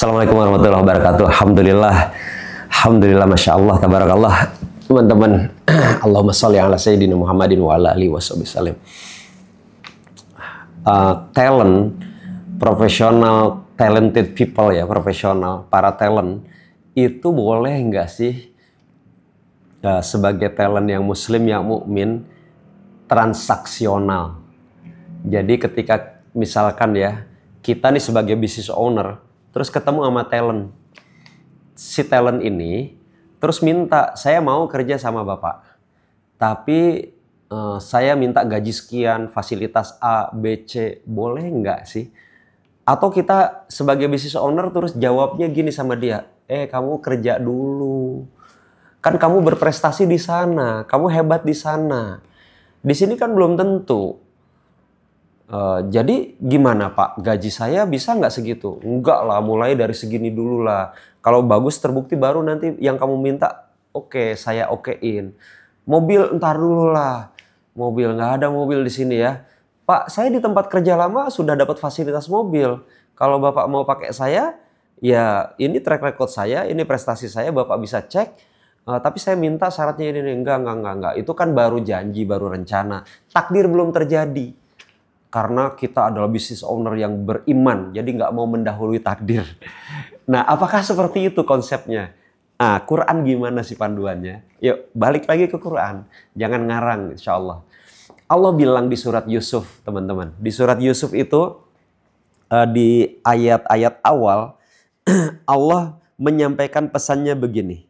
Assalamualaikum warahmatullahi wabarakatuh. Alhamdulillah. Alhamdulillah, Masya Allah, tabarakallah. Teman-teman, Allahumma sholli ala Sayyidina Muhammadin wa ala alihi wasallam. Talent, profesional, talented people ya, profesional, para talent, itu boleh nggak sih sebagai talent yang muslim, yang mukmin, transaksional? Jadi ketika misalkan ya, kita nih sebagai business owner, terus ketemu sama talent. Si talent ini terus minta, saya mau kerja sama Bapak. Tapi saya minta gaji sekian, fasilitas A, B, C. Boleh nggak sih? Atau kita sebagai business owner terus jawabnya gini sama dia. Kamu kerja dulu. Kan kamu berprestasi di sana. Kamu hebat di sana. Di sini kan belum tentu. Jadi gimana Pak, gaji saya bisa nggak segitu? Enggak lah, mulai dari segini dulu lah. Kalau bagus terbukti baru nanti yang kamu minta, oke, saya okein. Mobil ntar dulu lah. Mobil, nggak ada mobil di sini ya. Pak, saya di tempat kerja lama sudah dapat fasilitas mobil. Kalau Bapak mau pakai saya, ya ini track record saya, ini prestasi saya, Bapak bisa cek. Tapi saya minta syaratnya ini. Enggak. Itu kan baru janji, baru rencana. Takdir belum terjadi. Karena kita adalah business owner yang beriman, jadi nggak mau mendahului takdir. Nah, apakah seperti itu konsepnya? Nah, Quran gimana sih panduannya? Yuk, balik lagi ke Quran. Jangan ngarang, insya Allah. Allah bilang di surat Yusuf, teman-teman. Di surat Yusuf itu, di ayat-ayat awal, Allah menyampaikan pesannya begini.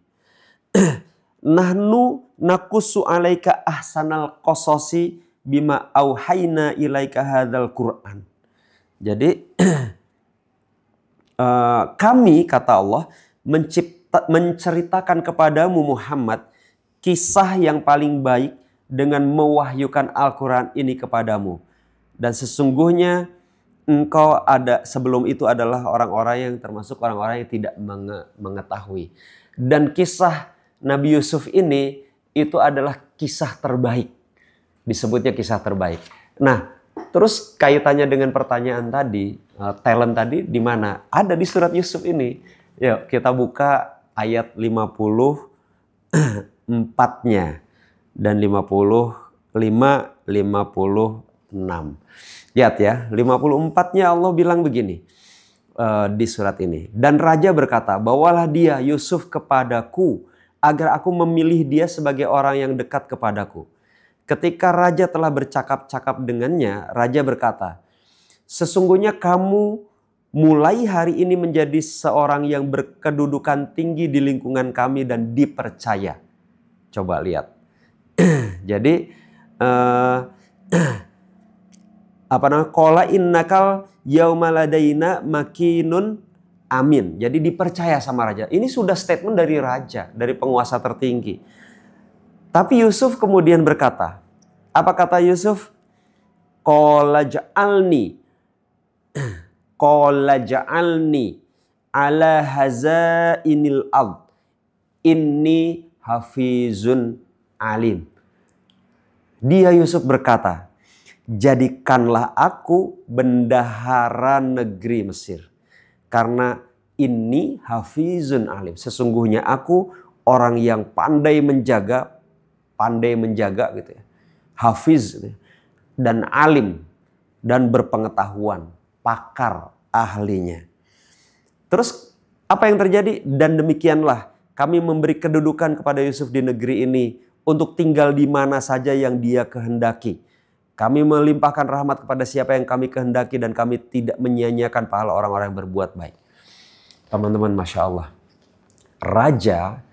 Nahnu nakussu alaika ahsanal qasasi bima auhayna ilaika hadzal Qur'an. Jadi kami, kata Allah, menceritakan kepadamu Muhammad kisah yang paling baik dengan mewahyukan Al-Quran ini kepadamu. Dan sesungguhnya engkau ada sebelum itu adalah orang-orang yang termasuk orang-orang yang tidak mengetahui. Dan kisah Nabi Yusuf ini itu adalah kisah terbaik. Disebutnya kisah terbaik. Nah, terus kaitannya dengan pertanyaan tadi, talent tadi di mana? Ada di surat Yusuf ini. Yuk kita buka ayat 54-nya dan 55, 56. Lihat ya, 54-nya Allah bilang begini di surat ini. Dan raja berkata, bawalah dia Yusuf kepadaku agar aku memilih dia sebagai orang yang dekat kepadaku. Ketika raja telah bercakap-cakap dengannya, raja berkata, sesungguhnya kamu mulai hari ini menjadi seorang yang berkedudukan tinggi di lingkungan kami dan dipercaya. Coba lihat. Jadi, qala innakal yaumaladaina makinun amin. Jadi dipercaya sama raja. Ini sudah statement dari raja, dari penguasa tertinggi. Tapi Yusuf kemudian berkata, apa kata Yusuf? Qala ja'alni ala hazainil ard inni hafizun alim. Dia Yusuf berkata, jadikanlah aku bendahara negeri Mesir. Karena inni hafizun alim. Sesungguhnya aku orang yang pandai menjaga gitu ya. Hafiz gitu ya. Dan alim dan berpengetahuan, pakar ahlinya. Terus apa yang terjadi? Dan demikianlah kami memberi kedudukan kepada Yusuf di negeri ini untuk tinggal di mana saja yang dia kehendaki. Kami melimpahkan rahmat kepada siapa yang kami kehendaki dan kami tidak menyia-nyiakan pahala orang-orang yang berbuat baik. Teman-teman, Masya Allah. Raja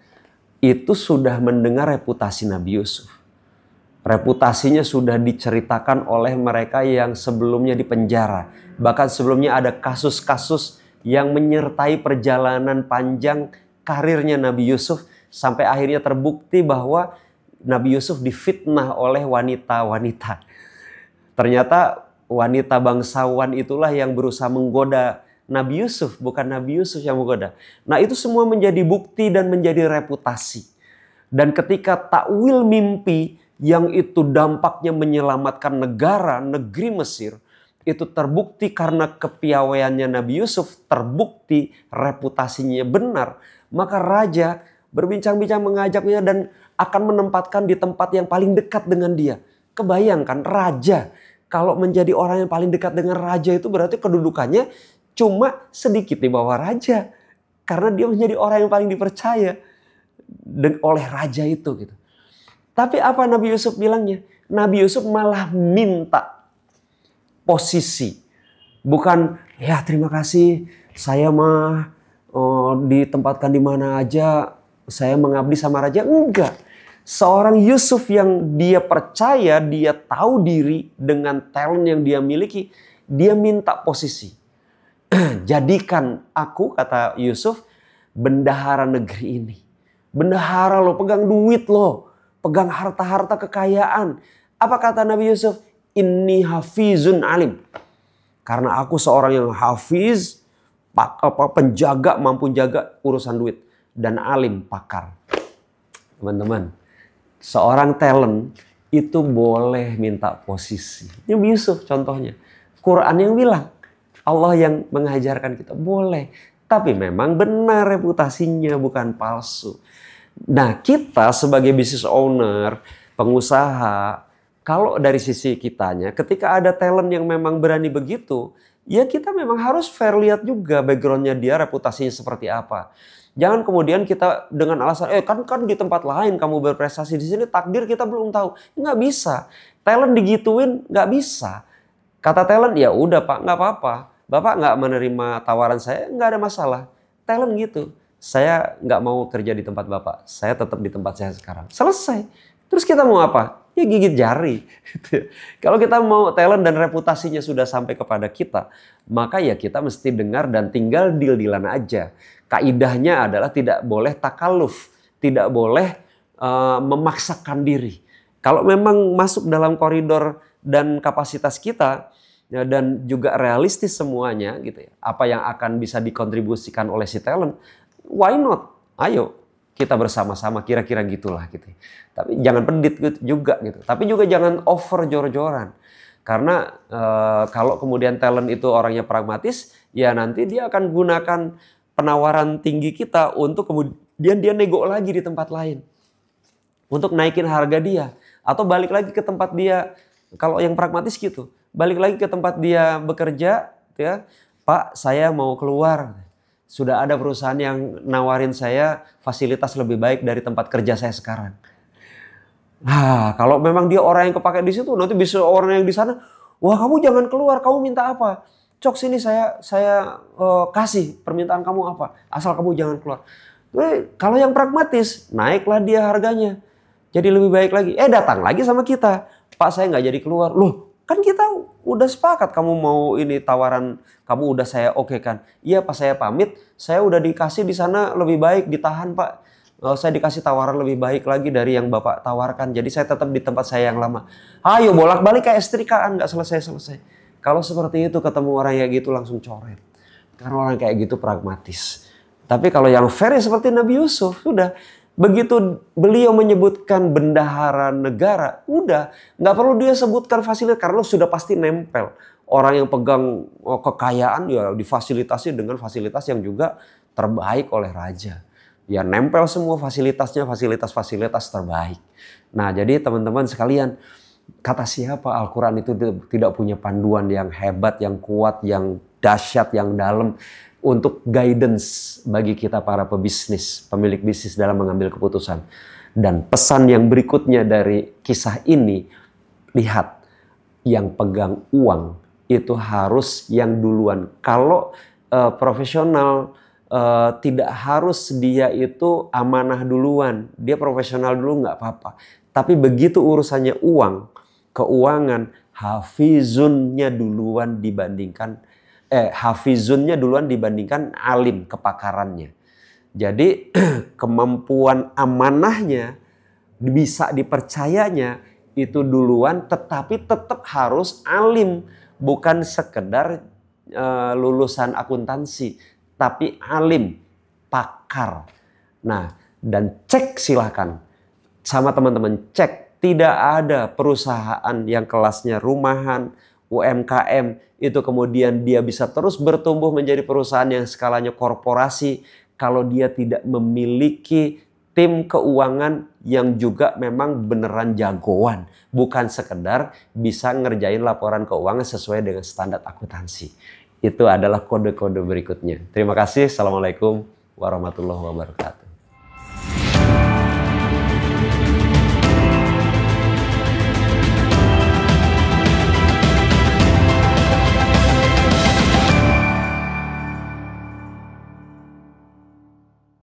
itu sudah mendengar reputasi Nabi Yusuf. Reputasinya sudah diceritakan oleh mereka yang sebelumnya dipenjara. Bahkan sebelumnya ada kasus-kasus yang menyertai perjalanan panjang karirnya Nabi Yusuf. Sampai akhirnya terbukti bahwa Nabi Yusuf difitnah oleh wanita-wanita. Ternyata wanita bangsawan itulah yang berusaha menggoda Nabi Yusuf, bukan Nabi Yusuf yang menggoda. Nah, itu semua menjadi bukti dan menjadi reputasi. Dan ketika takwil mimpi yang itu dampaknya menyelamatkan negeri Mesir, itu terbukti karena kepiawaiannya Nabi Yusuf, terbukti reputasinya benar, maka raja berbincang-bincang mengajaknya dan akan menempatkan di tempat yang paling dekat dengan dia. Kebayangkan raja, kalau menjadi orang yang paling dekat dengan raja itu berarti kedudukannya cuma sedikit di bawah raja. Karena dia menjadi orang yang paling dipercaya oleh raja itu gitu. Tapi apa Nabi Yusuf bilangnya? Nabi Yusuf malah minta posisi. Bukan, ya terima kasih, saya mah ditempatkan di mana aja, saya mengabdi sama raja. Enggak. Seorang Yusuf yang dia percaya, dia tahu diri dengan talent yang dia miliki, dia minta posisi. Jadikan aku, kata Yusuf, bendahara negeri ini. Bendahara loh, pegang duit loh, pegang harta-harta kekayaan. Apa kata Nabi Yusuf? Inni hafizun alim. Karena aku seorang yang hafiz, penjaga, mampu jaga urusan duit. Dan alim, pakar. Teman-teman, seorang talent itu boleh minta posisi. Nabi Yusuf contohnya. Quran yang bilang, Allah yang mengajarkan kita boleh. Tapi memang benar reputasinya, bukan palsu. Nah, kita sebagai business owner, pengusaha, kalau dari sisi kitanya, ketika ada talent yang memang berani begitu, ya kita memang harus fair lihat juga backgroundnya dia, reputasinya seperti apa. Jangan kemudian kita dengan alasan, kan di tempat lain kamu berprestasi, di sini takdir kita belum tahu. Nggak bisa. Talent digituin nggak bisa. Kata talent, ya udah Pak, nggak apa-apa. Bapak nggak menerima tawaran saya, nggak ada masalah. Talent gitu. Saya nggak mau kerja di tempat Bapak. Saya tetap di tempat saya sekarang. Selesai. Terus kita mau apa? Ya gigit jari. Kalau kita mau talent dan reputasinya sudah sampai kepada kita, maka ya kita mesti dengar dan tinggal deal-dealan aja. Kaidahnya adalah tidak boleh takaluf, tidak boleh memaksakan diri. Kalau memang masuk dalam koridor dan kapasitas kita, ya, dan juga realistis semuanya gitu ya, apa yang akan bisa dikontribusikan oleh si talent, why not? Ayo kita bersama-sama, kira-kira gitulah gitu. Tapi jangan pedit juga gitu. Tapi juga jangan over jor-joran. Karena kalau kemudian talent itu orangnya pragmatis, ya nanti dia akan gunakan penawaran tinggi kita untuk kemudian dia nego lagi di tempat lain. Untuk naikin harga dia. Atau balik lagi ke tempat dia, kalau yang pragmatis gitu. Balik lagi ke tempat dia bekerja, ya, Pak saya mau keluar. Sudah ada perusahaan yang nawarin saya fasilitas lebih baik dari tempat kerja saya sekarang. Nah, kalau memang dia orang yang kepake di situ, nanti bisa orang yang di sana, wah kamu jangan keluar, kamu minta apa? Cok sini saya kasih permintaan kamu apa? Asal kamu jangan keluar. Kalau yang pragmatis, naiklah dia harganya. Jadi lebih baik lagi. Datang lagi sama kita. Pak saya nggak jadi keluar. Loh, kan kita udah sepakat kamu mau ini tawaran, kamu udah saya oke kan. Iya Pak saya pamit, saya udah dikasih di sana lebih baik, ditahan Pak. Saya dikasih tawaran lebih baik lagi dari yang Bapak tawarkan. Jadi saya tetap di tempat saya yang lama. Ayo bolak-balik kayak setrikaan, nggak selesai-selesai. Kalau seperti itu ketemu orang kayak gitu langsung coret. Karena orang kayak gitu pragmatis. Tapi kalau yang fair ya seperti Nabi Yusuf, sudah. Begitu beliau menyebutkan bendahara negara, udah nggak perlu dia sebutkan fasilitas karena sudah pasti nempel. Orang yang pegang kekayaan ya difasilitasi dengan fasilitas yang juga terbaik oleh raja. Ya nempel semua fasilitasnya, fasilitas terbaik. Nah jadi teman-teman sekalian, kata siapa Al-Quran itu tidak punya panduan yang hebat, yang kuat, yang dahsyat, yang dalam. Untuk guidance bagi kita para pebisnis, pemilik bisnis dalam mengambil keputusan. Dan pesan yang berikutnya dari kisah ini, lihat yang pegang uang itu harus yang duluan. Kalau profesional tidak harus dia itu amanah duluan, dia profesional dulu nggak apa-apa. Tapi begitu urusannya uang, keuangan, hafizunnya duluan dibandingkan hafizunnya duluan dibandingkan alim kepakarannya. Jadi kemampuan amanahnya bisa dipercayanya itu duluan, tetapi tetap harus alim, bukan sekedar lulusan akuntansi, tapi alim, pakar. Nah, dan cek silahkan sama teman-teman, cek tidak ada perusahaan yang kelasnya rumahan, UMKM itu kemudian dia bisa terus bertumbuh menjadi perusahaan yang skalanya korporasi kalau dia tidak memiliki tim keuangan yang juga memang beneran jagoan, bukan sekedar bisa ngerjain laporan keuangan sesuai dengan standar akuntansi. Itu adalah kode-kode berikutnya. Terima kasih. Assalamualaikum warahmatullahi wabarakatuh.